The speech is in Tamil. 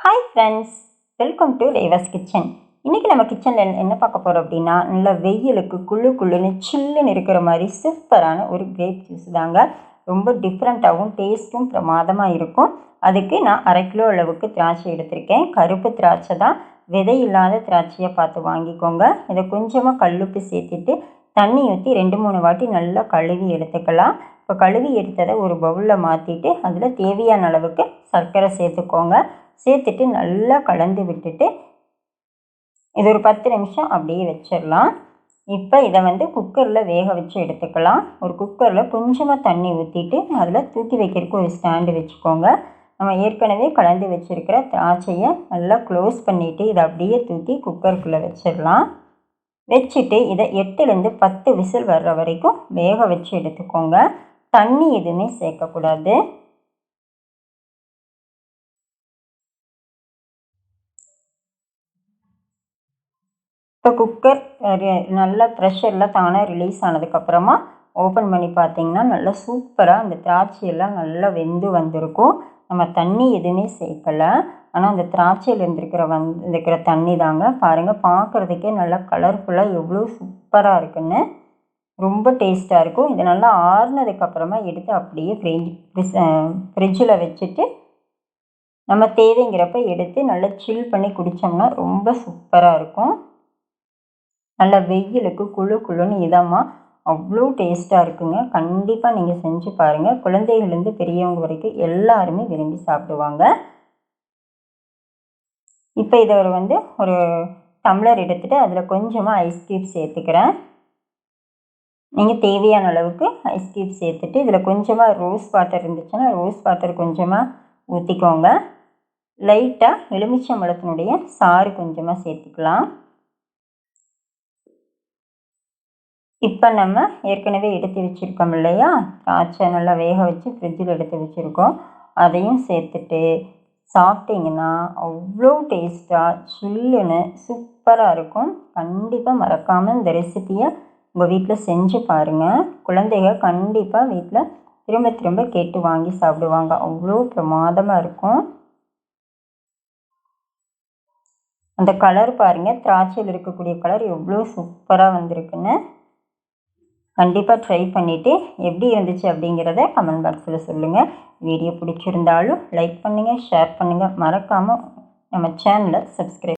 Hi friends, welcome to Reva's kitchen. இன்றைக்கி நம்ம கிச்சனில் என்ன பார்க்க போகிறோம் அப்படின்னா, நல்ல வெயிலுக்கு குள்ளுன்னு சில்லுன்னு இருக்கிற மாதிரி சூப்பரான ஒரு கிரேப் ஜூஸ் தாங்க. ரொம்ப டிஃப்ரெண்ட்டாகவும் டேஸ்ட்டும் பிரமாதமாக இருக்கும். அதுக்கு நான் 1/2 கிலோ அளவுக்கு திராட்சை எடுத்திருக்கேன். கருப்பு திராட்சை தான், விதை இல்லாத திராட்சையை பார்த்து வாங்கிக்கோங்க. இதை கொஞ்சமாக கல்லுப்பு சேர்த்துட்டு தண்ணி ஊற்றி 2-3 வாட்டி நல்லா கழுவி எடுத்துக்கலாம். இப்போ கழுவி எடுத்ததை ஒரு பவுலில் மாற்றிட்டு அதில் தேவையான அளவுக்கு சர்க்கரை சேர்த்துக்கோங்க. சேர்த்துட்டு நல்லா கலந்து விட்டுட்டு இது ஒரு 10 நிமிஷம் அப்படியே வச்சிடலாம். இப்போ இதை குக்கரில் வேக வச்சு எடுத்துக்கலாம். ஒரு குக்கரில் கொஞ்சமாக தண்ணி ஊற்றிட்டு அதில் தூக்கி வைக்கிறதுக்கு ஒரு ஸ்டாண்டு வச்சுக்கோங்க. நம்ம ஏற்கனவே கலந்து வச்சுருக்கிற திராட்சையை நல்லா க்ளோஸ் பண்ணிவிட்டு இதை அப்படியே தூக்கி குக்கருக்குள்ளே வச்சிடலாம். வச்சுட்டு இதை 8லேருந்து 10 விசில் வர்ற வரைக்கும் வேக வச்சு எடுத்துக்கோங்க. தண்ணி எதுவுமே சேர்க்கக்கூடாது. இப்போ குக்கர் நல்லா ப்ரெஷரில் தானாக ரிலீஸ் ஆனதுக்கப்புறமா ஓப்பன் பண்ணி பார்த்திங்கன்னா நல்லா சூப்பராக அந்த திராட்சையெல்லாம் நல்லா வெந்து வந்திருக்கும். நம்ம தண்ணி எதுவுமே சேர்க்கலை, ஆனால் அந்த திராட்சையில் இருக்கிற தண்ணி தாங்க. பாருங்கள், பார்க்குறதுக்கே நல்லா கலர்ஃபுல்லாக எவ்வளோ சூப்பராக இருக்குன்னு, ரொம்ப டேஸ்ட்டாக இருக்கும். இது நல்லா ஆறுனதுக்கப்புறமா எடுத்து அப்படியே ஃப்ரிட்ஜில் வச்சுட்டு நம்ம தேவைங்கிறப்ப எடுத்து நல்லா சில் பண்ணி குடித்தோம்னா ரொம்ப சூப்பராக இருக்கும். நல்ல வெயிலுக்கு குளுன்னு இதமாக அவ்வளோ டேஸ்ட்டாக இருக்குங்க. கண்டிப்பாக நீங்கள் செஞ்சு பாருங்கள். குழந்தைகள்லேருந்து பெரியவங்க வரைக்கும் எல்லாருமே விரும்பி சாப்பிடுவாங்க. இப்போ இதை ஒரு டம்ளர் எடுத்துகிட்டு அதில் கொஞ்சமாக ஐஸ் க்யூப் சேர்த்துக்கிறேன். நீங்கள் தேவையான அளவுக்கு ஐஸ் க்யூப் சேர்த்துட்டு இதில் கொஞ்சமாக ரோஸ் வாட்டர் இருந்துச்சுன்னா ரோஸ் வாட்டர் கொஞ்சமாக ஊற்றிக்கோங்க. லைட்டாக எலுமிச்சம்பழத்தினுடைய சாறு கொஞ்சமாக சேர்த்துக்கலாம். இப்போ நம்ம ஏற்கனவே எடுத்து வச்சுருக்கோம் இல்லையா, திராட்சை நல்லா வேக வச்சு ஃப்ரிட்ஜில் எடுத்து வச்சுருக்கோம். அதையும் சேர்த்துட்டு சாப்பிட்டிங்கன்னா அவ்வளோ டேஸ்ட்டாக சில்லுன்னு சூப்பராக இருக்கும். கண்டிப்பாக மறக்காமல் இந்த ரெசிப்பியை உங்கள் வீட்டில் செஞ்சு பாருங்கள். குழந்தைகள் கண்டிப்பாக வீட்டில் திரும்ப திரும்ப கேட்டு வாங்கி சாப்பிடுவாங்க. அவ்வளோ பிரமாதமாக இருக்கும். அந்த கலர் பாருங்கள், திராட்சையில் இருக்கக்கூடிய கலர் எவ்வளோ சூப்பராக வந்திருக்குன்னு. கண்டிப்பாக ட்ரை பண்ணிவிட்டு எப்படி இருந்துச்சு அப்படிங்கிறத கமெண்ட் பாக்ஸில் சொல்லுங்கள். வீடியோ பிடிச்சிருந்தாலும் லைக் பண்ணுங்கள், ஷேர் பண்ணுங்கள். மறக்காமல் நம்ம சேனலை சப்ஸ்கிரைப்